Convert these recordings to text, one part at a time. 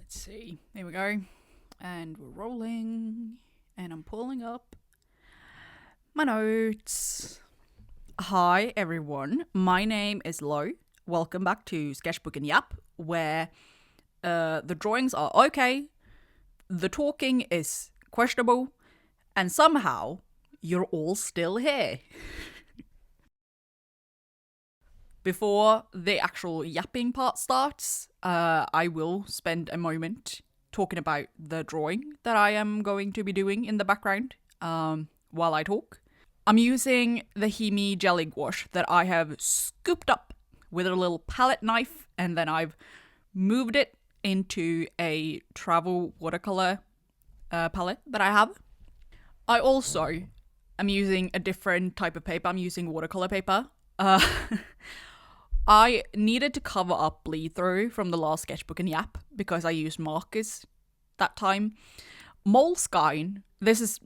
Let's see. There we go. And we're rolling. And I'm pulling up my notes. Hi, everyone. My name is 𝐬𝐿𝐼𝐚. Welcome back to Sketchbook and 𝐬𝐿𝐼𝐚, where the drawings are okay, the talking is questionable, and somehow you're all still here. Before the actual yapping part starts, I will spend a moment talking about the drawing that I am going to be doing in the background while I talk. I'm using the Himi jelly gouache that I have scooped up with a little palette knife, and then I've moved it into a travel watercolour palette that I have. I also am using a different type of paper. I'm using watercolour paper. I needed to cover up bleed through from the last sketchbook and 𝐬𝐿𝐼𝐚 because I used markers that time. Moleskine, this is,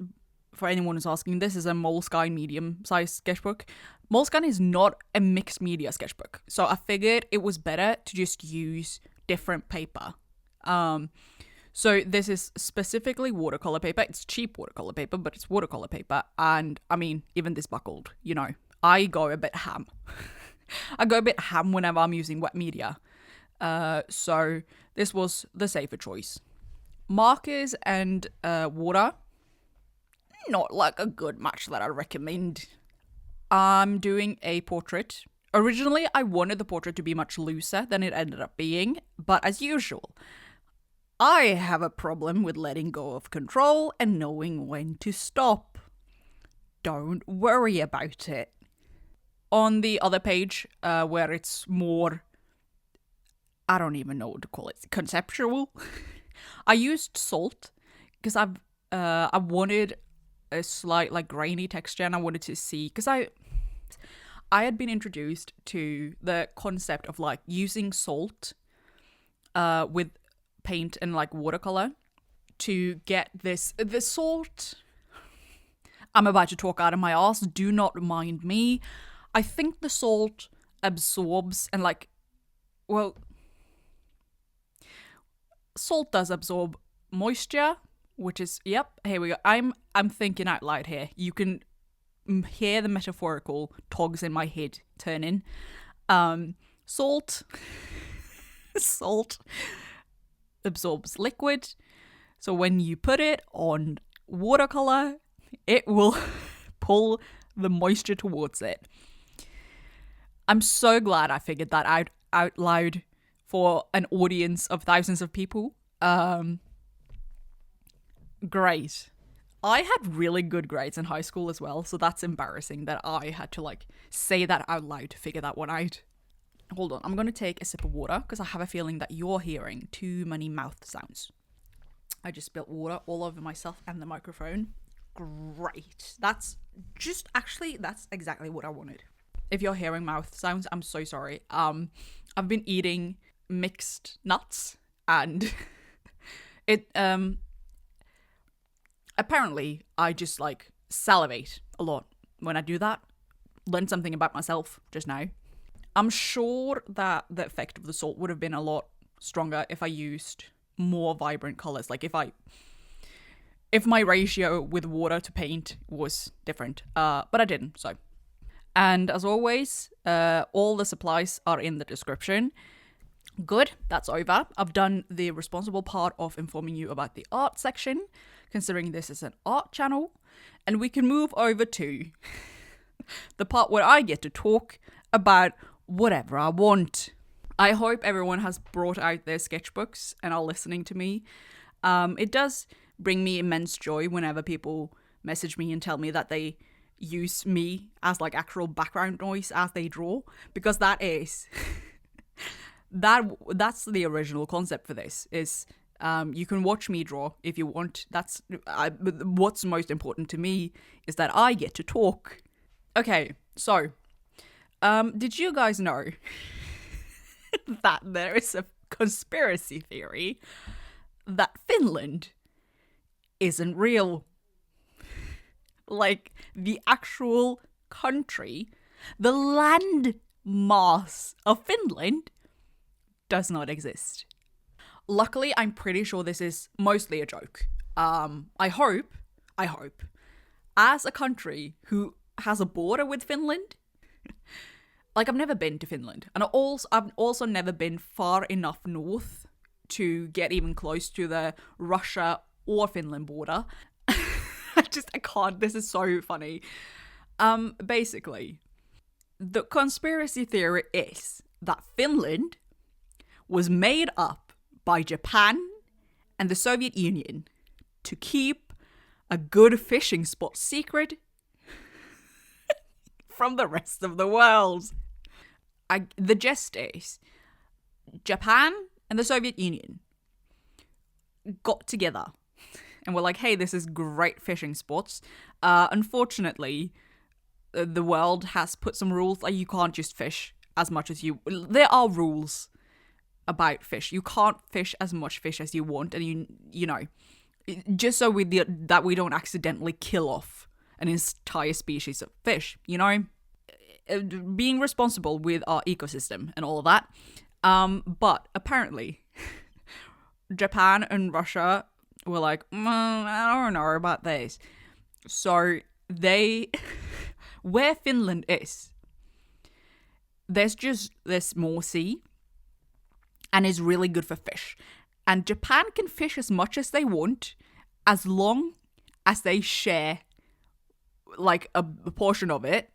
for anyone who's asking, this is a moleskine medium-sized sketchbook. Moleskine is not a mixed media sketchbook, so I figured it was better to just use different paper. So this is specifically watercolor paper. It's cheap watercolor paper, but it's watercolor paper. And I mean, even this buckled, you know, I go a bit ham. I go a bit ham whenever I'm using wet media. So this was the safer choice. Markers and water, not like a good match that I recommend. I'm doing a portrait. Originally, I wanted the portrait to be much looser than it ended up being, but as usual, I have a problem with letting go of control and knowing when to stop. Don't worry about it. On the other page, where it's more, I don't even know what to call it, conceptual, I used salt because I wanted a slight like grainy texture, and I wanted to see, because I had been introduced to the concept of like using salt with paint and like watercolor to get the salt. I'm about to talk out of my ass, do not mind me. I think the salt absorbs and like, well, salt does absorb moisture, which is, yep, here we go. I'm thinking out loud here. You can hear the metaphorical togs in my head turning. Salt absorbs liquid, so when you put it on watercolor, it will pull the moisture towards it. I'm so glad I figured that out loud for an audience of thousands of people. Great. I had really good grades in high school as well, so that's embarrassing that I had to like say that out loud to figure that one out. Hold on, I'm going to take a sip of water because I have a feeling that you're hearing too many mouth sounds. I just spilled water all over myself and the microphone. Great. That's exactly what I wanted. If you're hearing mouth sounds, I'm so sorry. I've been eating mixed nuts and it apparently I just like salivate a lot when I do that. Learned something about myself just now. I'm sure that the effect of the salt would have been a lot stronger if I used more vibrant colors. Like if my ratio with water to paint was different, but I didn't, so. And as always, all the supplies are in the description. Good, that's over. I've done the responsible part of informing you about the art section, considering this is an art channel, and we can move over to the part where I get to talk about whatever I want. I hope everyone has brought out their sketchbooks and are listening to me. It does bring me immense joy whenever people message me and tell me that they use me as like actual background noise as they draw, because that is that's the original concept for this is you can watch me draw if you want. What's most important to me is that I get to talk. Okay, so did you guys know that there is a conspiracy theory that Finland isn't real? Like, the actual country, the land mass of Finland does not exist. Luckily, I'm pretty sure this is mostly a joke. I hope, as a country who has a border with Finland, like I've never been to Finland, and I've also never been far enough north to get even close to the Russia or Finland border. I can't. This is so funny. Basically, the conspiracy theory is that Finland was made up by Japan and the Soviet Union to keep a good fishing spot secret from the rest of the world. The gist is Japan and the Soviet Union got together and were like, hey, this is great fishing spots. Unfortunately, the world has put some rules, like you can't just fish as much as you... There are rules about fish. You can't fish as much fish as you want, and you know, just so that we don't accidentally kill off an entire species of fish, you know? Being responsible with our ecosystem and all of that. But apparently, Japan and Russia were like, I don't know about this. So they... Where Finland is, there's just this small sea, and is really good for fish. And Japan can fish as much as they want, as long as they share, like, a portion of it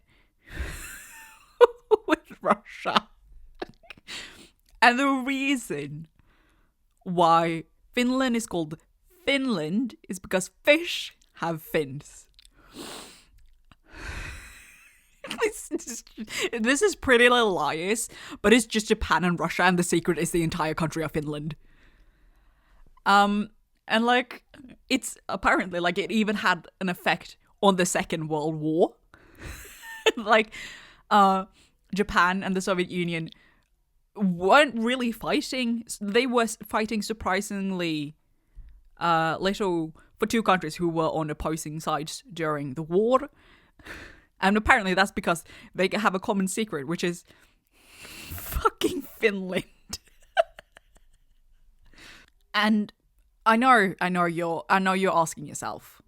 with Russia. And the reason why Finland is called Finland is because fish have fins. This is Pretty Little Liars, but it's just Japan and Russia, and the secret is the entire country of Finland. And like, it's apparently like it even had an effect on the Second World War. Like, Japan and the Soviet Union weren't really fighting. They were fighting surprisingly little for two countries who were on opposing sides during the war. And apparently that's because they have a common secret, which is fucking Finland. And I know you're asking yourself,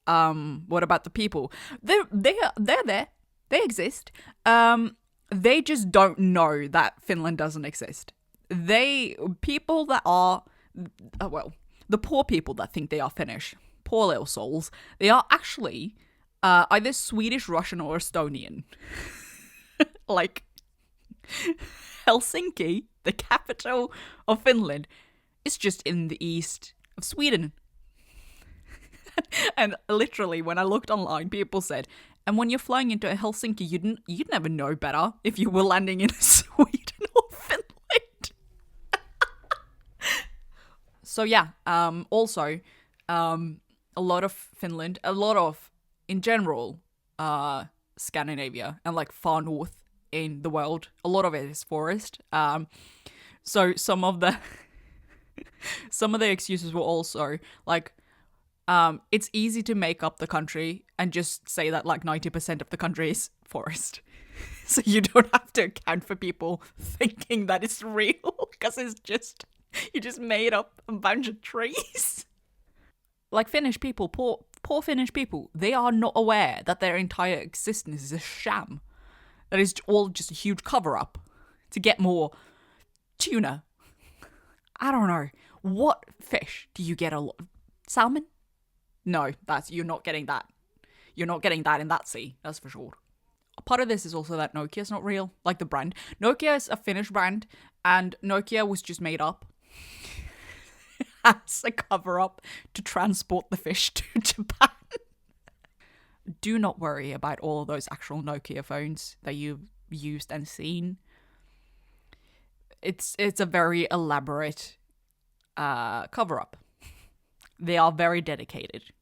what about the people? They're there. They exist. They just don't know that Finland doesn't exist. People that are, the poor people that think they are Finnish, poor little souls, they are actually either Swedish, Russian, or Estonian. Like, Helsinki, the capital of Finland, is just in the east of Sweden. And literally, when I looked online, people said, and when you're flying into Helsinki, you'd never know better if you were landing in Sweden or Finland. So yeah, also, a lot of Finland, in general, Scandinavia and like far north in the world, a lot of it is forest. So some of the excuses were also like, it's easy to make up the country and just say that like 90% of the country is forest. So you don't have to account for people thinking that it's real, because you just made up a bunch of trees. Like Finnish people, poor Finnish people, they are not aware that their entire existence is a sham. That is all just a huge cover-up to get more tuna. I don't know. What fish do you get a lot? Salmon? No, you're not getting that. You're not getting that in that sea, that's for sure. A part of this is also that Nokia's not real, like the brand. Nokia is a Finnish brand, and Nokia was just made up as a cover-up to transport the fish to Japan. Do not worry about all of those actual Nokia phones that you've used and seen. It's a very elaborate cover-up. They are very dedicated.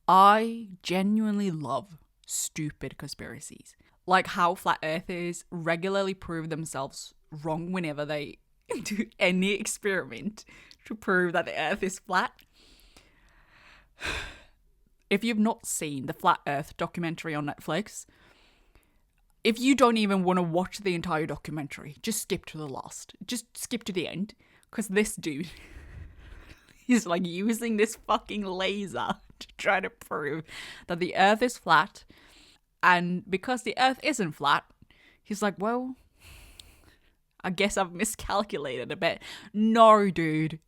I genuinely love stupid conspiracies. Like how flat earthers regularly prove themselves wrong whenever they do any experiment to prove that the earth is flat. If you've not seen the Flat Earth documentary on Netflix, if you don't even want to watch the entire documentary, just skip to the last. Just skip to the end. Because this dude, he's like using this fucking laser to try to prove that the earth is flat. And because the earth isn't flat, he's like, well, I guess I've miscalculated a bit. No, dude.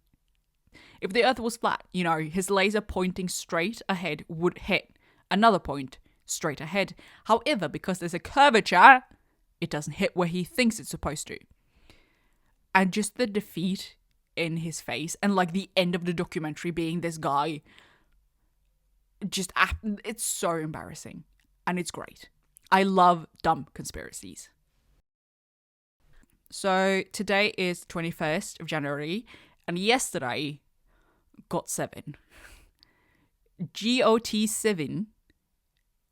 If the earth was flat, you know, his laser pointing straight ahead would hit another point straight ahead. However, because there's a curvature, it doesn't hit where he thinks it's supposed to. And just the defeat in his face, and like the end of the documentary being this guy, just, it's so embarrassing. And it's great. I love dumb conspiracies. So today is 21st of January, and yesterday, 𝐬𝐿 𝐬𝐿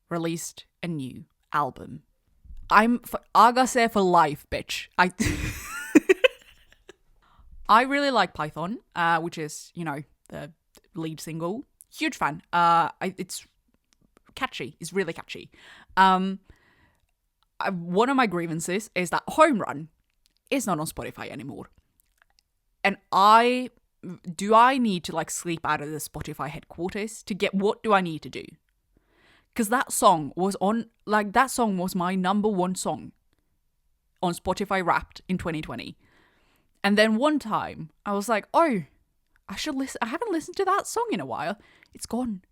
released a new album. I'm Agase for life, bitch. I really like Python, which is, you know, the lead single. Huge fan. It's catchy. It's really catchy. One of my grievances is that Home Run is not on Spotify anymore. And do I need to like sleep out of the Spotify headquarters to get, what do I need to do? Because that song was my number one song on Spotify Wrapped in 2020. And then one time I was like, oh, I should listen. I haven't listened to that song in a while. It's gone.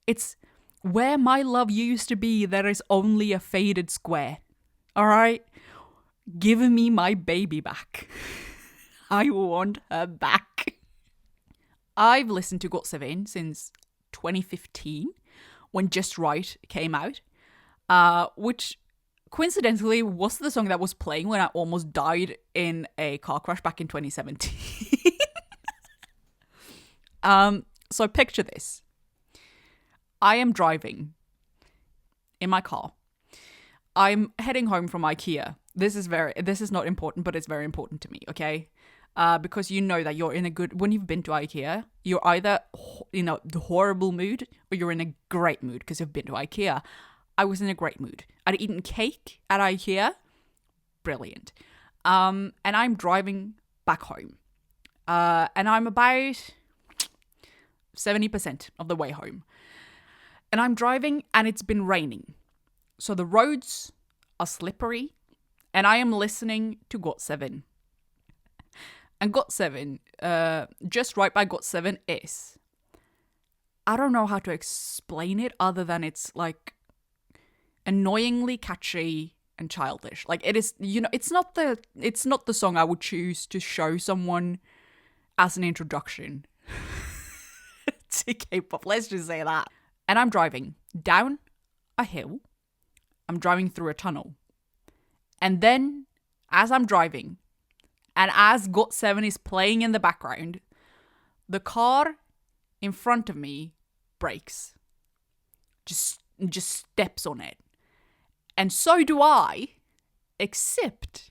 It's where my love used to be. There is only a faded square. All right. Give me my baby back. I want her back. I've listened to 𝐬𝐿 since 2015 when Just Right came out, which coincidentally was the song that was playing when I almost died in a car crash back in 2017. So picture this. I am driving in my car. I'm heading home from IKEA. This is not important, but it's very important to me, okay? Because you know that when you've been to IKEA, you're either in a horrible mood or you're in a great mood because you've been to IKEA. I was in a great mood. I'd eaten cake at IKEA. Brilliant. And I'm driving back home. And I'm about 70% of the way home. And I'm driving and it's been raining. So the roads are slippery and I am listening to 𝐬𝐿. And 𝐬𝐿, Just Right by 𝐬𝐿 is, I don't know how to explain it other than it's like annoyingly catchy and childish. Like it is, you know, it's not the song I would choose to show someone as an introduction to K-pop. Let's just say that. And I'm driving down a hill. I'm driving through a tunnel. And then as I'm driving and as 𝐬𝐿 is playing in the background, the car in front of me brakes. Just steps on it. And so do I, except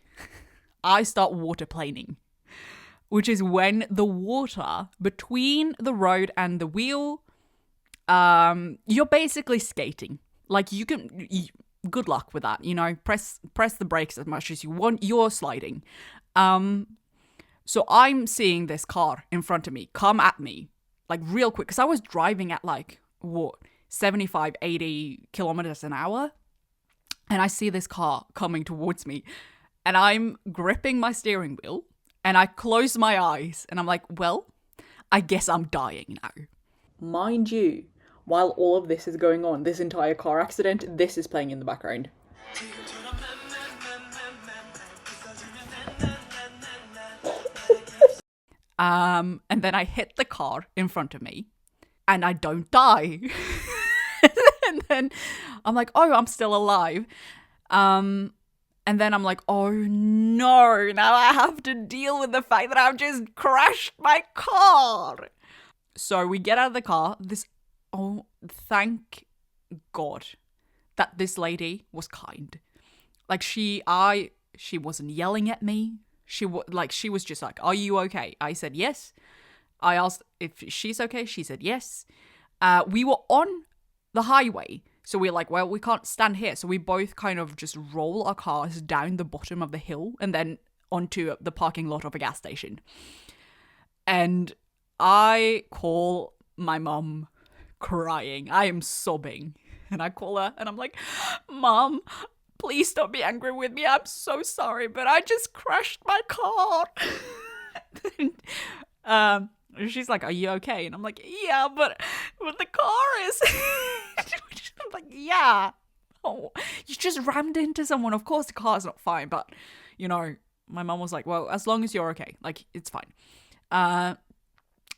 I start waterplaning, which is when the water between the road and the wheel, you're basically skating. Like good luck with that, you know, press the brakes as much as you want, you're sliding. So I'm seeing this car in front of me come at me, like real quick, because I was driving at like, 75, 80 kilometers an hour. And I see this car coming towards me and I'm gripping my steering wheel and I close my eyes and I'm like, well, I guess I'm dying now. Mind you, while all of this is going on, this entire car accident, this is playing in the background. And then I hit the car in front of me and I don't die. And then I'm like, oh, I'm still alive. And then I'm like, oh no, now I have to deal with the fact that I've just crashed my car. So we get out of the car. Thank God that this lady was kind. Like she wasn't yelling at me. She was just like, are you okay? I said yes. I asked if she's okay. She said yes. We were on the highway. So we're like, well, we can't stand here. So we both kind of just roll our cars down the bottom of the hill and then onto the parking lot of a gas station. And I call my mum crying. I am sobbing. And I call her and I'm like, Mom, please don't be angry with me. I'm so sorry, but I just crashed my car. She's like, are you okay? And I'm like, yeah, but the car is... I'm like, yeah. Oh, you just rammed into someone. Of course the car's not fine, but, you know, my mum was like, well, as long as you're okay, like, it's fine.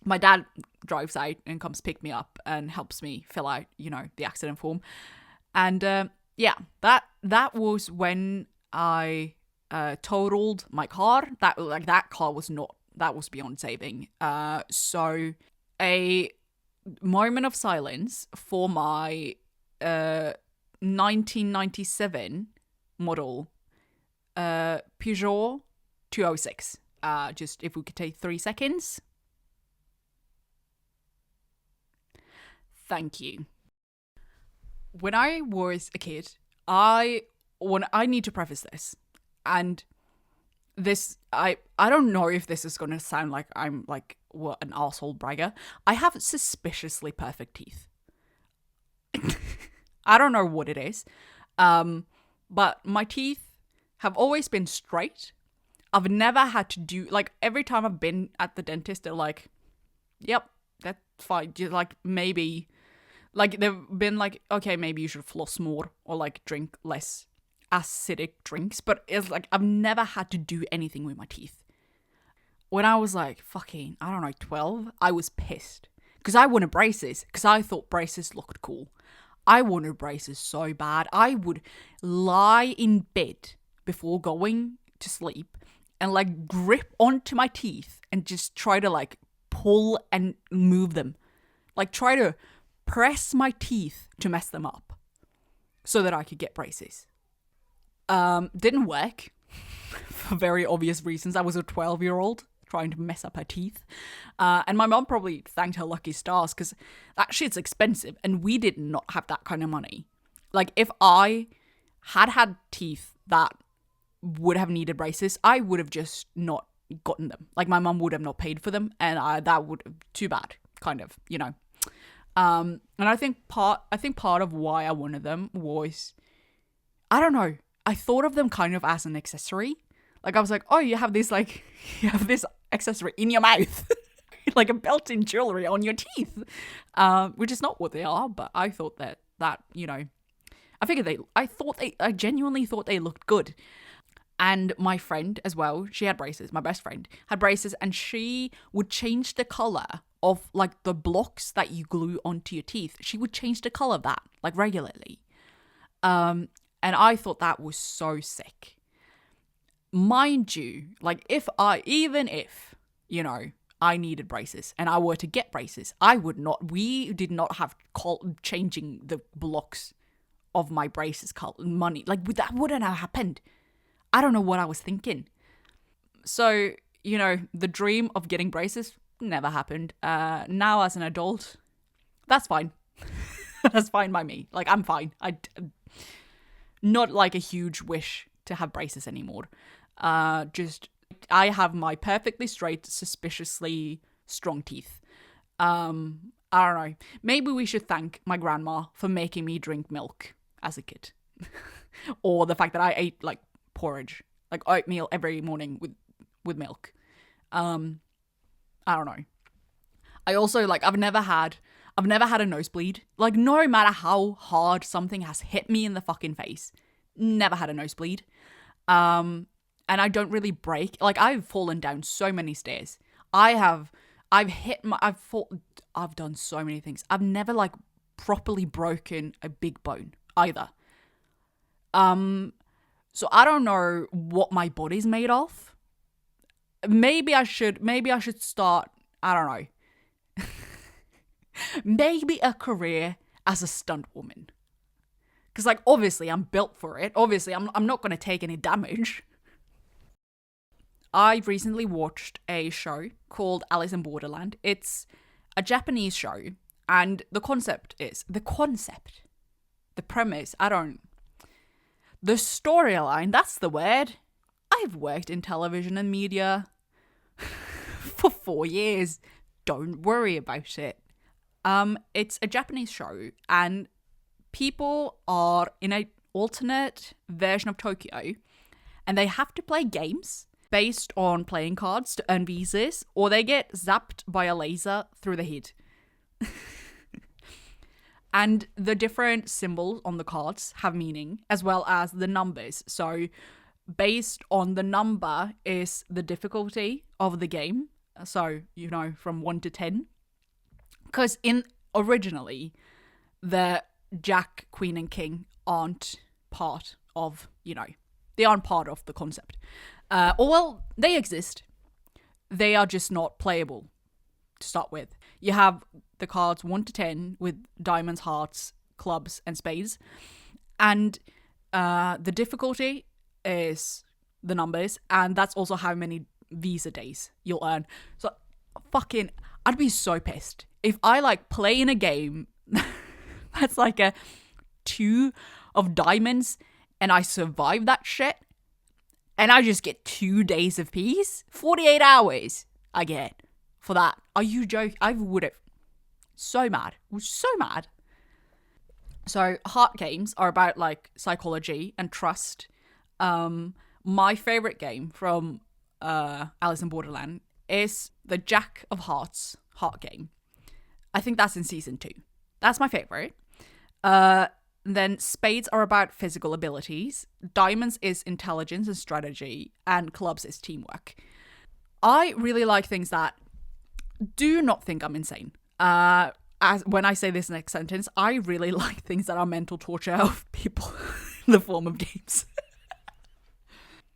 My dad drives out and comes pick me up and helps me fill out, you know, the accident form. And yeah, that was when I totaled my car. That car was not, that was beyond saving. So a moment of silence for my 1997 model Peugeot 206. Just if we could take 3 seconds. Thank you. When I was a kid, I need to preface this, and this I don't know if this is gonna sound like I'm like what an asshole bragger. I have suspiciously perfect teeth. I don't know what it is, but my teeth have always been straight. I've never had to do, like, every time I've been at the dentist, they're like, "Yep, that's fine." Like, maybe, like, they've been like, "Okay, maybe you should floss more or like drink less acidic drinks," but it's like I've never had to do anything with my teeth. When I was like fucking, I don't know, 12, I was pissed because I wanted braces because I thought braces looked cool. I wanted braces so bad. I would lie in bed before going to sleep and like grip onto my teeth and just try to like pull and move them. Like try to press my teeth to mess them up so that I could get braces. Didn't work for very obvious reasons. I was a 12-year-old trying to mess up her teeth. And my mom probably thanked her lucky stars because that shit's expensive and we did not have that kind of money. Like if I had teeth that would have needed braces, I would have just not gotten them. Like my mom would have not paid for them and that would too bad, kind of, you know. And I think part of why I wanted them was, I don't know, I thought of them kind of as an accessory. Like I was like, oh, you have this accessory in your mouth, like a built-in jewelry on your teeth, which is not what they are. But I thought that you know, I genuinely thought they looked good. And my friend as well, she had braces. My best friend had braces, and she would change the color of like the blocks that you glue onto your teeth. She would change the color of that like regularly. And I thought that was so sick. Mind you, like even if, you know, I needed braces and I were to get braces, we did not have changing the blocks of my braces color money. Like that wouldn't have happened. I don't know what I was thinking. So, you know, the dream of getting braces never happened. Now as an adult, that's fine. That's fine by me. Like I'm fine. Not like a huge wish to have braces anymore. Just I have my perfectly straight, suspiciously strong teeth. I don't know. Maybe we should thank my grandma for making me drink milk as a kid. Or the fact that I ate like porridge, like oatmeal every morning with milk. I don't know. I also like I've never had a nosebleed. Like no matter how hard something has hit me in the fucking face, never had a nosebleed. And I don't really break. Like I've fallen down so many stairs. I've done so many things. I've never like properly broken a big bone either. So I don't know what my body's made of. Maybe I should start, I don't know. Maybe a career as a stunt woman. Because like obviously I'm built for it. Obviously I'm not going to take any damage. I recently watched a show called Alice in Borderland. It's a Japanese show, and the premise, the storyline, that's the word. I've worked in television and media for 4 years. Don't worry about it. It's a Japanese show, and people are in an alternate version of Tokyo, and they have to play games based on playing cards to earn visas, or they get zapped by a laser through the head. And the different symbols on the cards have meaning, as well as the numbers. So based on the number is the difficulty of the game. So, you know, from 1 to 10. Because originally, the Jack, Queen, and King aren't part of, you know, they aren't part of the concept. Well, they exist. They are just not playable to start with. You have the cards 1 to 10 with diamonds, hearts, clubs, and spades. And the difficulty is the numbers, and that's also how many visa days you'll earn. So, I'd be so pissed if I, like, play in a game that's like a 2 of diamonds, and I survive that shit, and I just get 2 days of peace? 48 hours I get for that. Are you joking? I would have. So mad. I was so mad. So heart games are about, like, psychology and trust. My favorite game from Alice in Borderland is the Jack of Hearts heart game. I think that's in season 2. That's my favorite. Then spades are about physical abilities. Diamonds is intelligence and strategy. And clubs is teamwork. I really like things that do not think I'm insane. As when I say this next sentence, I really like things that are mental torture of people in the form of games.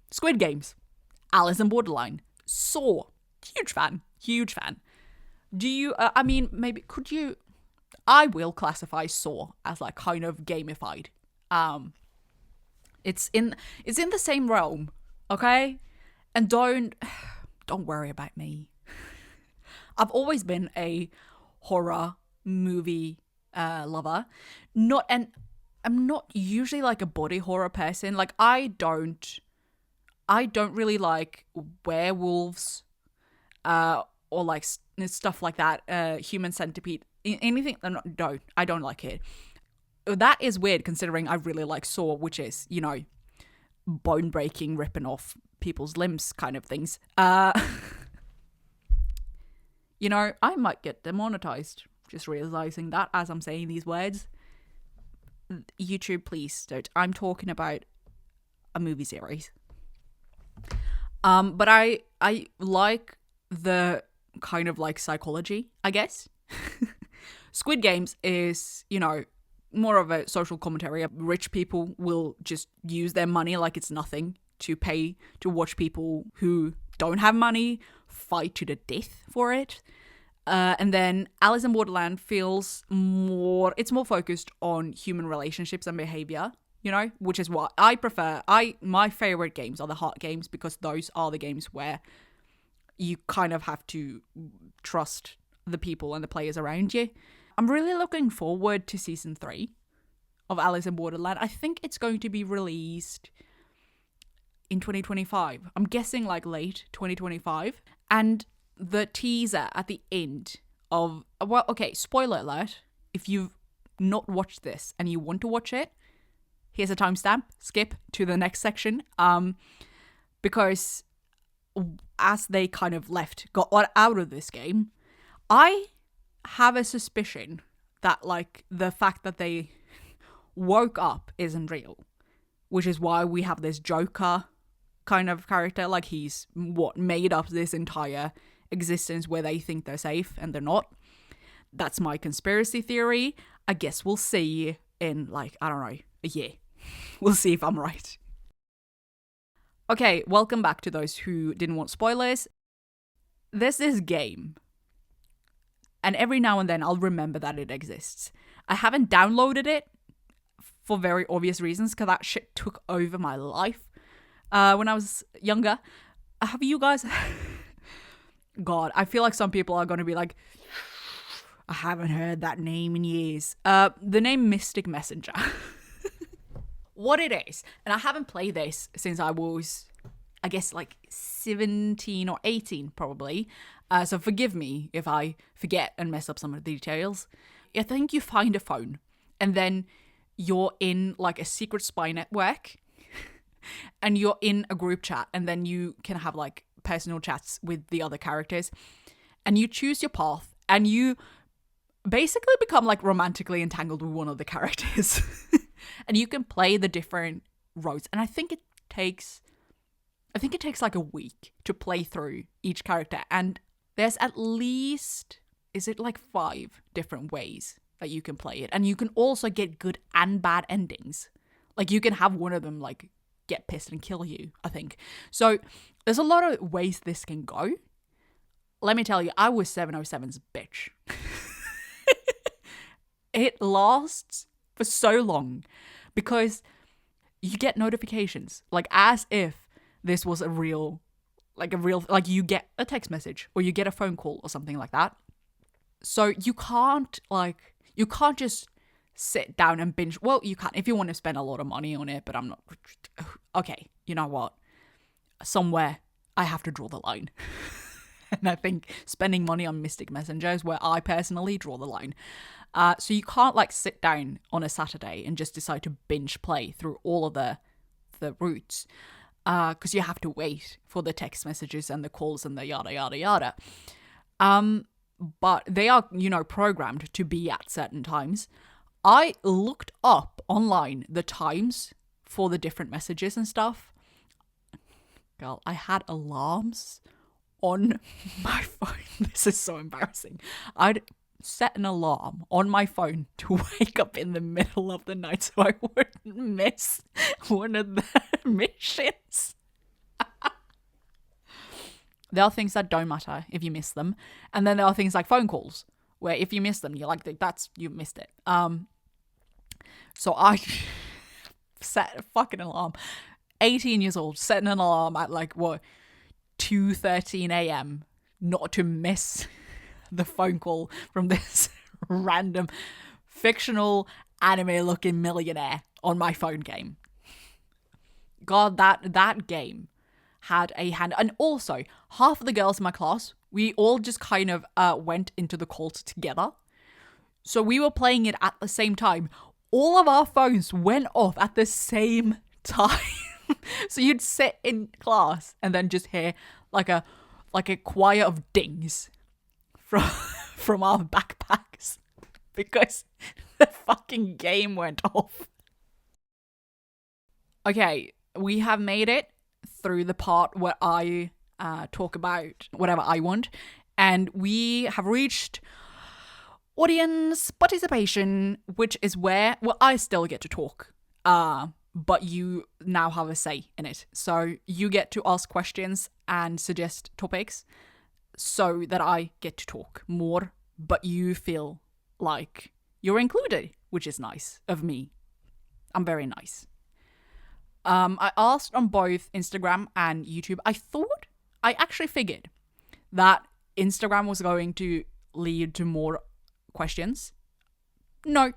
Squid Games, Alice in Borderline, Saw, huge fan. Do you, maybe, could you, I will classify Saw as, like, kind of gamified. It's in the same realm, okay? And don't worry about me. I've always been a horror movie lover. I'm not usually, like, a body horror person. Like, I don't really like werewolves or, like, stuff like that. Human centipede, anything. I don't like it. That is weird considering I really like Saw, which is, you know, bone breaking, ripping off people's limbs kind of things. You know, I might get demonetized just realizing that as I'm saying these words. YouTube, please don't. I'm talking about a movie series. But I like the kind of, like, psychology, I guess. Squid Games is, you know, more of a social commentary. Rich people will just use their money like it's nothing to pay to watch people who don't have money fight to the death for it. And then Alice in Borderland feels more, it's more focused on human relationships and behavior, you know, which is what I prefer. My favorite games are the heart games because those are the games where you kind of have to trust the people and the players around you. I'm really looking forward to season 3 of Alice in Borderland. I think it's going to be released in 2025. I'm guessing, like, late 2025. And the teaser at the end of, well, okay, spoiler alert, if you've not watched this and you want to watch it, here's a timestamp, skip to the next section, because as they kind of got out of this game, I have a suspicion that, like, the fact that they woke up isn't real, which is why we have this Joker kind of character, like, he's made up this entire existence where they think they're safe and they're not. That's my conspiracy theory. I guess we'll see in, like, I don't know, a year. We'll see if I'm right. Okay, welcome back to those who didn't want spoilers. There's this game, and every now and then I'll remember that it exists. I haven't downloaded it for very obvious reasons, because that shit took over my life when I was younger. Have you guys... God, I feel like some people are going to be like, I haven't heard that name in years. The name Mystic Messenger. What it is, and I haven't played this since I was, I guess, like 17 or 18 probably. So forgive me if I forget and mess up some of the details. I think you find a phone and then you're in like a secret spy network and you're in a group chat, and then you can have like personal chats with the other characters, and you choose your path, and you basically become like romantically entangled with one of the characters. And you can play the different roads. And I think it takes like a week to play through each character, and there's at least, is it like 5 different ways that you can play it, and you can also get good and bad endings. Like you can have one of them like get pissed and kill you, I think. So there's a lot of ways this can go. Let me tell you, I was 707's bitch. It lasts for so long because you get notifications, like as if this was a real, like you get a text message or you get a phone call or something like that. So you can't just sit down and binge. Well, you can if you want to spend a lot of money on it, but I'm not. Okay, you know what? Somewhere I have to draw the line. And I think spending money on Mystic Messenger is where I personally draw the line. So you can't like sit down on a Saturday and just decide to binge play through all of the routes, because you have to wait for the text messages and the calls and the yada yada yada. But they are, programmed to be at certain times. I looked up online the times for the different messages and stuff. Girl, I had alarms on my phone. This is so embarrassing. I'd set an alarm on my phone to wake up in the middle of the night so I wouldn't miss one of the missions. There are things that don't matter if you miss them. And then there are things like phone calls, where if you miss them, you're like, you missed it. So I set a fucking alarm. 18 years old, setting an alarm at 2:13 a.m. not to miss the phone call from this random fictional anime looking millionaire on my phone game. God, that game had a hand. And also, half of the girls in my class, we all just kind of went into the cult together. So we were playing it at the same time. All of our phones went off at the same time. So you'd sit in class and then just hear like a choir of dings from our backpacks because the fucking game went off. Okay, we have made it through the part where I talk about whatever I want, and we have reached audience participation, which is where, well, I still get to talk, but you now have a say in it. So you get to ask questions and suggest topics so that I get to talk more, but you feel like you're included, which is nice of me. I'm very nice. I asked on both Instagram and YouTube. I actually figured that Instagram was going to lead to more questions. No.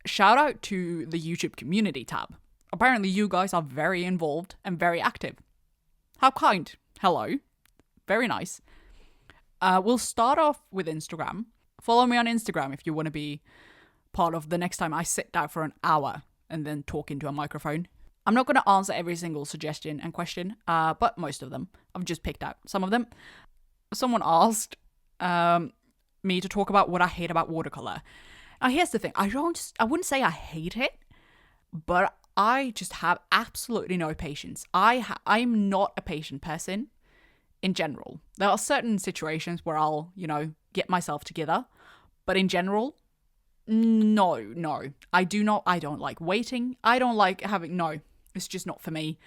Shout out to the YouTube community tab. Apparently you guys are very involved and very active. How kind. Hello. Very nice. We'll start off with Instagram. Follow me on Instagram if you want to be part of the next time I sit down for an hour and then talk into a microphone. I'm not going to answer every single suggestion and question, but most of them. I've just picked out some of them. Someone asked me to talk about what I hate about watercolour. Now, here's the thing. I wouldn't say I hate it, but I just have absolutely no patience. I'm not a patient person in general. There are certain situations where I'll, get myself together, but in general, no. I don't like waiting. I don't like it's just not for me.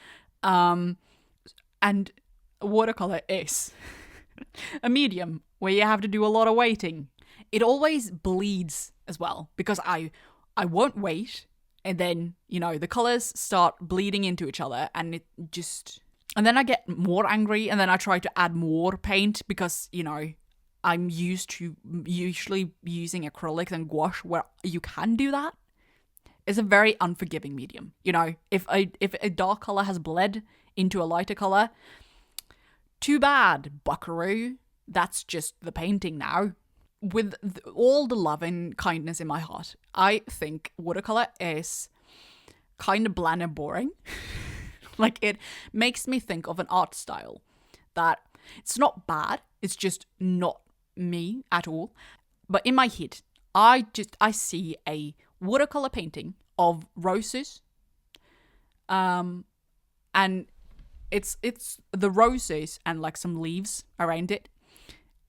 And watercolour is a medium where you have to do a lot of waiting. It always bleeds as well because I won't wait, and then, the colours start bleeding into each other, and and then I get more angry, and then I try to add more paint because, I'm used to usually using acrylics and gouache where you can do that. It's a very unforgiving medium. If a dark color has bled into a lighter color, Too bad, buckaroo. That's just the painting now. With all the love and kindness in my heart, I think watercolor is kind of bland and boring. Like, it makes me think of an art style that it's not bad, it's just not me at all. But in my head, I see a watercolor painting of roses, and it's the roses and like some leaves around it.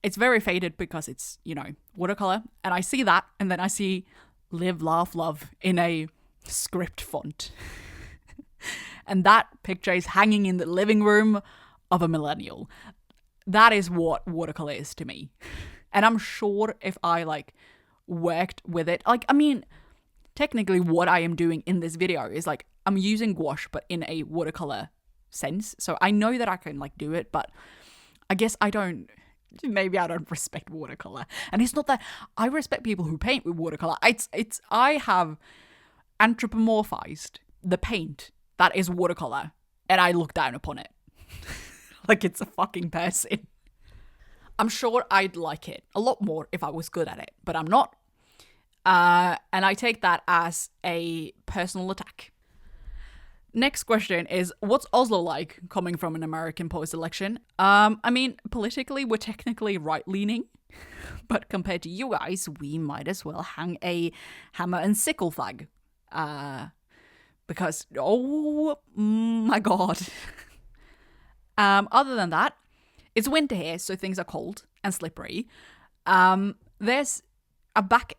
It's very faded because it's, you know, watercolor, and I see that, and then I see live, laugh, love in a script font. And that picture is hanging in the living room of a millennial. That is what watercolor is to me. And I'm sure if I like worked with it, like, I mean, technically what I am doing in this video is like, I'm using gouache, but in a watercolor sense. So I know that I can like do it, but I guess maybe I don't respect watercolor. And it's not that I respect people who paint with watercolor. I have anthropomorphized the paint that is watercolor, and I look down upon it like it's a fucking person. I'm sure I'd like it a lot more if I was good at it, but I'm not. And I take that as a personal attack. Next question is, what's Oslo like, coming from an American post-election? I mean, politically, we're technically right-leaning, but compared to you guys, we might as well hang a hammer and sickle flag. Because, oh my god. Other than that, it's winter here, so things are cold and slippery. I'm back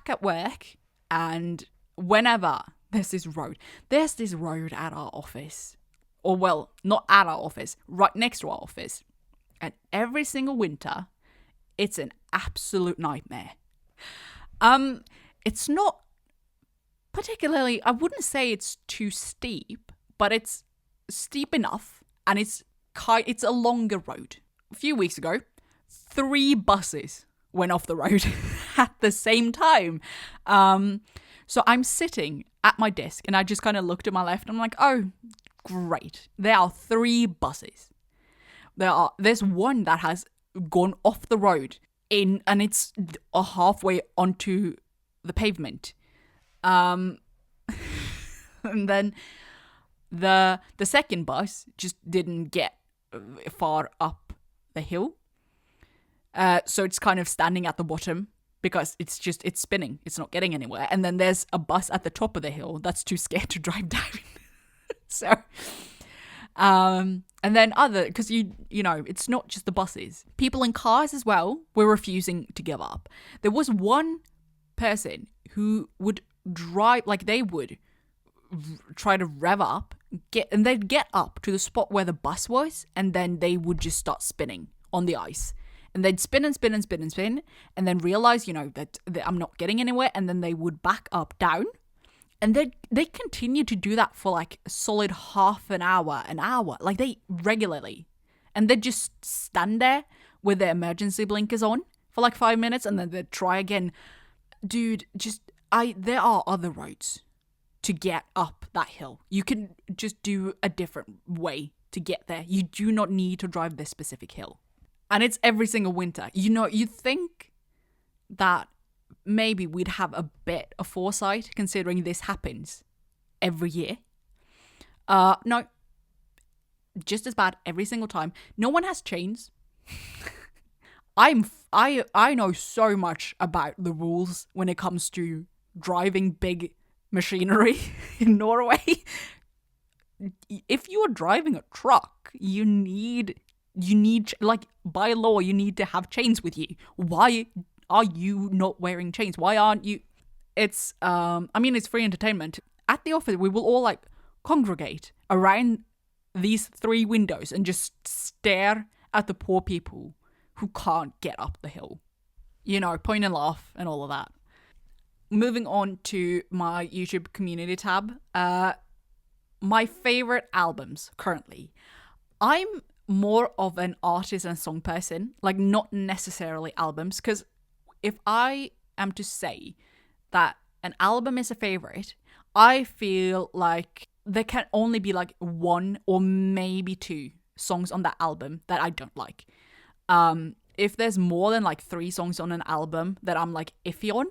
at work, and whenever there's this road at our office, or well, not at our office, right next to our office, and every single winter, it's an absolute nightmare. It's not particularly, I wouldn't say it's too steep, but it's steep enough, and it's a longer road. A few weeks ago, 3 buses went off the road at the same time. So I'm sitting at my desk, and I just kind of looked at my left, and I'm like, oh, great. There are 3 buses. There's one that has gone off the road and it's halfway onto the pavement. And then the second bus just didn't get far up the hill. So it's kind of standing at the bottom because it's spinning. It's not getting anywhere. And then there's a bus at the top of the hill that's too scared to drive down. So, and then because you know, it's not just the buses. People in cars as well were refusing to give up. There was one person who would drive, like they would try to rev up, and they'd get up to the spot where the bus was, and then they would just start spinning on the ice. And they'd spin and spin and spin and spin, and then realize, you know, that I'm not getting anywhere, and then they would back up down. And they continue to do that for like a solid half an hour, like they regularly. And they'd just stand there with their emergency blinkers on for like 5 minutes, and then they'd try again. Dude, there are other roads to get up that hill. You can just do a different way to get there. You do not need to drive this specific hill. And it's every single winter. You know, you'd think that maybe we'd have a bit of foresight considering this happens every year. No. Just as bad every single time. No one has chains. I know so much about the rules when it comes to driving big machinery in Norway. If you are driving a truck, you need like by law you need to have chains with you. Why are you not wearing chains? Why aren't you? It's I mean, it's free entertainment. At the office, we will all like congregate around these 3 windows and just stare at the poor people who can't get up the hill. You know, point and laugh and all of that. Moving on to my YouTube community tab. My favorite albums currently. I'm more of an artist and song person, like not necessarily albums, because if I am to say that an album is a favorite, I feel like there can only be like 1 or maybe 2 songs on that album that I don't like. If there's more than like 3 songs on an album that I'm like iffy on,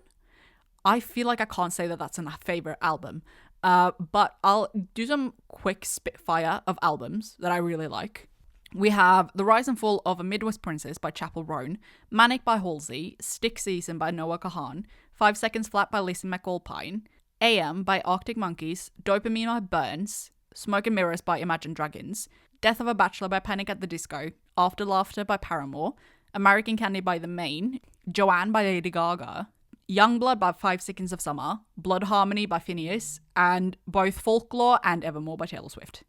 I feel like I can't say that that's a favorite album. But I'll do some quick spitfire of albums that I really like. We have The Rise and Fall of a Midwest Princess by Chapel Roan, Manic by Halsey, Stick Season by 𝐦𝐞𝐝𝐢𝐚, 5 Seconds Flat by Lizzie McAlpine, AM by Arctic Monkeys, Dopamine by Burns, Smoke and Mirrors by Imagine Dragons, Death of a Bachelor by Panic at the Disco, After Laughter by Paramore, American Candy by The Maine, Joanne by Lady Gaga, Youngblood by 5 Seconds of Summer, Blood Harmony by Phineas, and both Folklore and Evermore by Taylor Swift.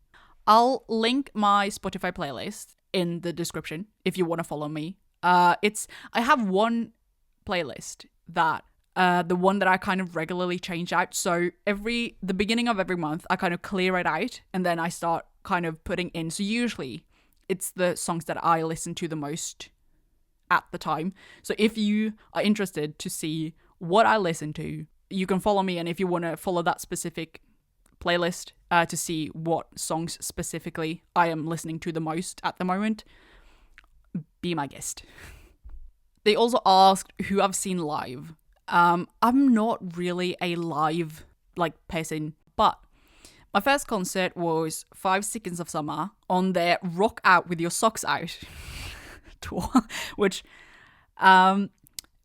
I'll link my Spotify playlist in the description if you want to follow me. I have one playlist that the one that I kind of regularly change out. So the beginning of every month, I kind of clear it out and then I start kind of putting in. So usually it's the songs that I listen to the most at the time. So if you are interested to see what I listen to, you can follow me. And if you want to follow that specific playlist to see what songs specifically I am listening to the most at the moment, be my guest. They also asked who I've seen live. I'm not really a live person, but my first concert was 5 Seconds of Summer on their Rock Out With Your Socks Out tour, which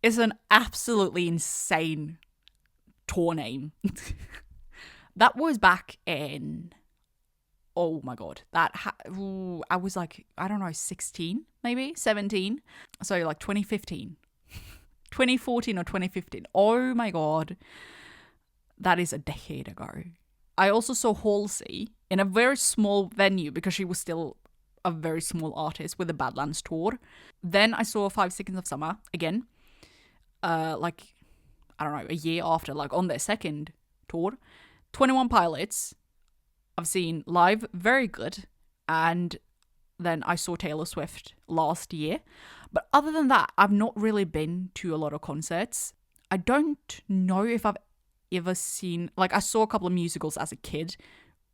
is an absolutely insane tour name. That was back in, oh my god, I was like, I don't know, 16, maybe 17. So like 2015, 2014 or 2015. Oh my god, that is a decade ago. I also saw Halsey in a very small venue because she was still a very small artist with the Badlands tour. Then I saw 5 Seconds of Summer again, I don't know, a year after, on their second tour. 21 Pilots, I've seen live, very good. And then I saw Taylor Swift last year. But other than that, I've not really been to a lot of concerts. I don't know if I've ever seen, I saw a couple of musicals as a kid,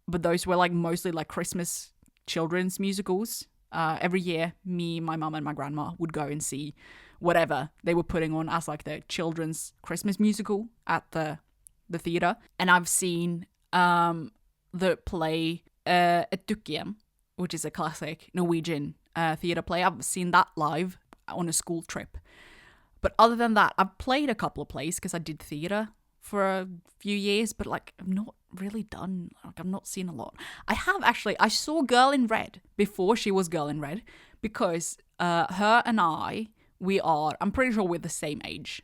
but those were mostly Christmas children's musicals. Every year, me, my mum and my grandma would go and see whatever they were putting on as the children's Christmas musical at the theatre. And I've seen the play 𝐬𝐭𝐝𝐚𝐥, which is a classic Norwegian theatre play. I've seen that live on a school trip. But other than that, I've played a couple of plays because I did theatre for a few years, but I've not really done, I've not seen a lot. I saw Girl in Red before she was Girl in Red, because her and I'm pretty sure we're the same age.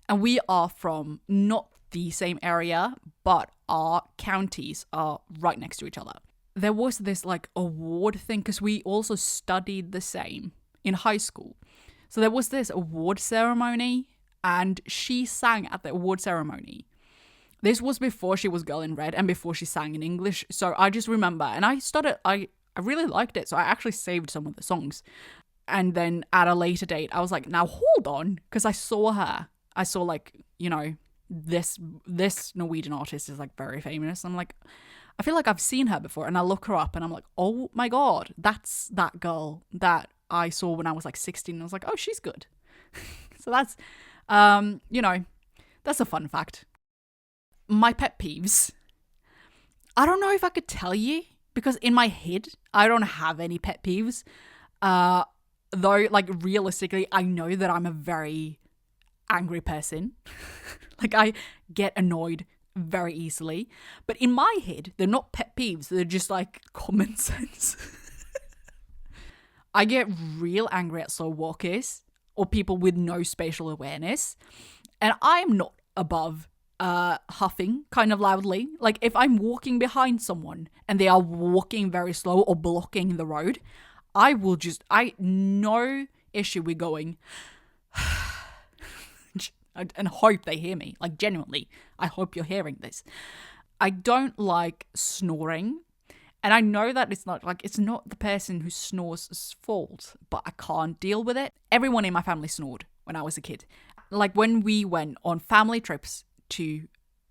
And we are from not the same area, but our counties are right next to each other. There was this award thing, because we also studied the same in high school. So there was this award ceremony, and she sang at the award ceremony. This was before she was Girl in Red and before she sang in English. So I just remember, and I really liked it. So I actually saved some of the songs. And then at a later date, I was like, now hold on, because I saw her. I saw this Norwegian artist is very famous. I'm like, I feel like I've seen her before, and I look her up and I'm like, oh my god, that's that girl that I saw when I was 16. And I was like, oh, she's good. So that's, that's a fun fact. My pet peeves. I don't know if I could tell you, because in my head, I don't have any pet peeves. Though, realistically, I know that I'm a very angry person. I get annoyed very easily. But in my head, they're not pet peeves. They're just common sense. I get real angry at slow walkers or people with no spatial awareness. And I'm not above huffing kind of loudly. If I'm walking behind someone and they are walking very slow or blocking the road, no issue with going and hope they hear me. Genuinely, I hope you're hearing this. I don't like snoring. And I know that it's not the person who snores' fault, but I can't deal with it. Everyone in my family snored when I was a kid. When we went on family trips to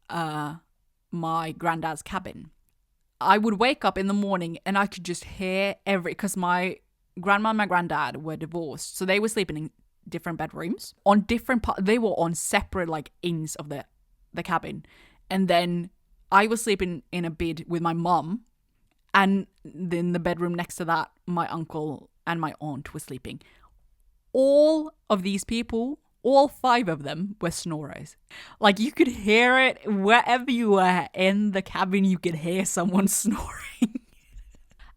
my granddad's cabin, I would wake up in the morning and I could just hear because my grandma and my granddad were divorced, so they were sleeping in different bedrooms on different they were on separate like ends of the cabin, and then I was sleeping in a bed with my mum, and then the bedroom next to that my uncle and my aunt were sleeping. All of these people, all 5 of them, were snorers. Like, you could hear it wherever you were in the cabin. You could hear someone snoring.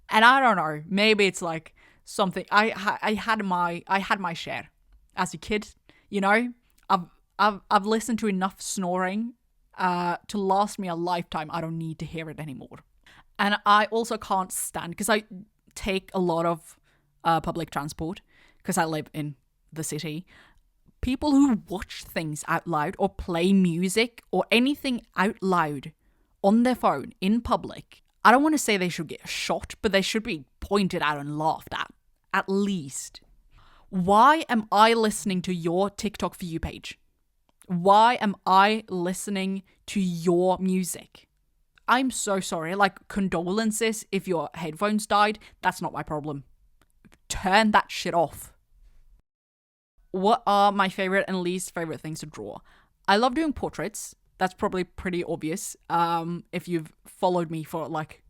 And I don't know, maybe it's like something I had my share as a kid. You know, I've listened to enough snoring to last me a lifetime. I don't need to hear it anymore. And I also can't stand, because I take a lot of public transport because I live in the city, people who watch things out loud or play music or anything out loud on their phone in public. I don't want to say they should get shot, but they should be pointed out and laughed at least. Why am I listening to your TikTok For You page? Why am I listening to your music? I'm so sorry. Like, condolences if your headphones died. That's not my problem. Turn that shit off. What are my favorite and least favorite things to draw? I love doing portraits. That's probably pretty obvious. If you've followed me for like,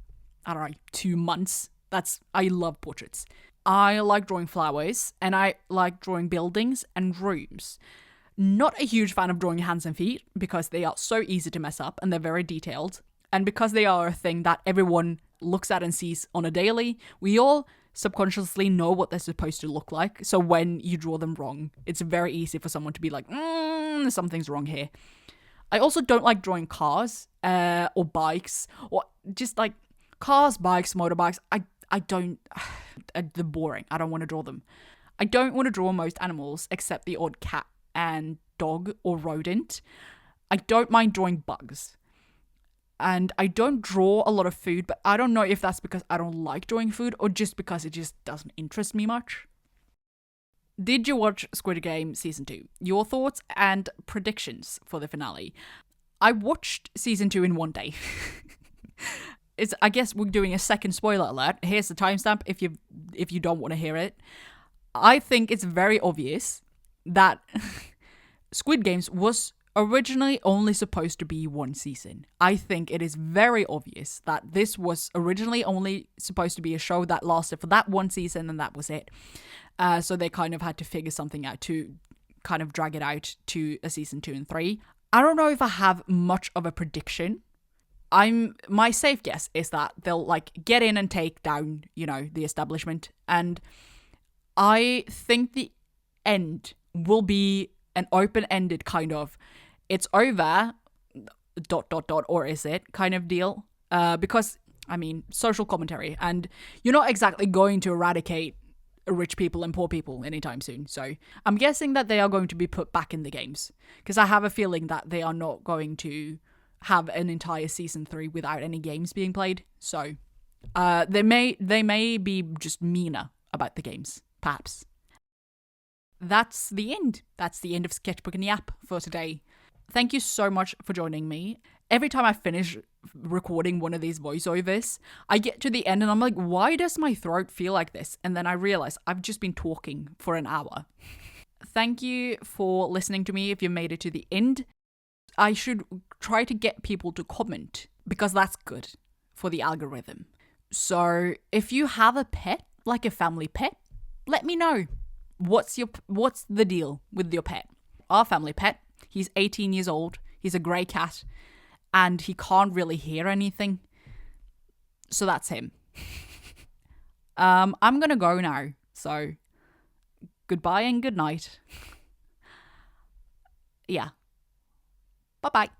I don't know, 2 months, I love portraits. I like drawing flowers, and I like drawing buildings and rooms. Not a huge fan of drawing hands and feet because they are so easy to mess up and they're very detailed. And because they are a thing that everyone looks at and sees on a daily, we all subconsciously know what they're supposed to look like. So when you draw them wrong, it's very easy for someone to be like, something's wrong here. I also don't like drawing cars or bikes, or just like cars, bikes, motorbikes. I don't, they're boring. I don't want to draw them. I don't want to draw most animals except the odd cat and dog or rodent. I don't mind drawing bugs. And I don't draw a lot of food, but I don't know if that's because I don't like drawing food or just because it just doesn't interest me much. Did you watch Squid Game Season 2? Your thoughts and predictions for the finale. I watched Season 2 in one day. I guess we're doing a second spoiler alert. Here's the timestamp if you don't want to hear it. I think it's very obvious that Squid Games was originally only supposed to be 1 season. I think it is very obvious that this was originally only supposed to be a show that lasted for that 1 season and that was it. So they kind of had to figure something out to kind of drag it out to a season 2 and 3. I don't know if I have much of a prediction. My safe guess is that they'll like get in and take down, the establishment. And I think the end will be an open-ended kind of, it's over, ... or is it kind of deal. Because, social commentary, and you're not exactly going to eradicate rich people and poor people anytime soon. So I'm guessing that they are going to be put back in the games, because I have a feeling that they are not going to have an entire season 3 without any games being played. So they may be just meaner about the games, perhaps. That's the end. That's the end of Sketchbook and 𝐬𝐿𝐴𝐻 for today. Thank you so much for joining me. Every time I finish recording one of these voiceovers, I get to the end and I'm like, why does my throat feel like this? And then I realize I've just been talking for an hour. Thank you for listening to me if you made it to the end. I should try to get people to comment because that's good for the algorithm. So if you have a pet, like a family pet, let me know. What's the deal with your pet? Our family pet, he's 18 years old. He's a grey cat and he can't really hear anything. So that's him. I'm going to go now. So goodbye and good night. Yeah. Bye-bye.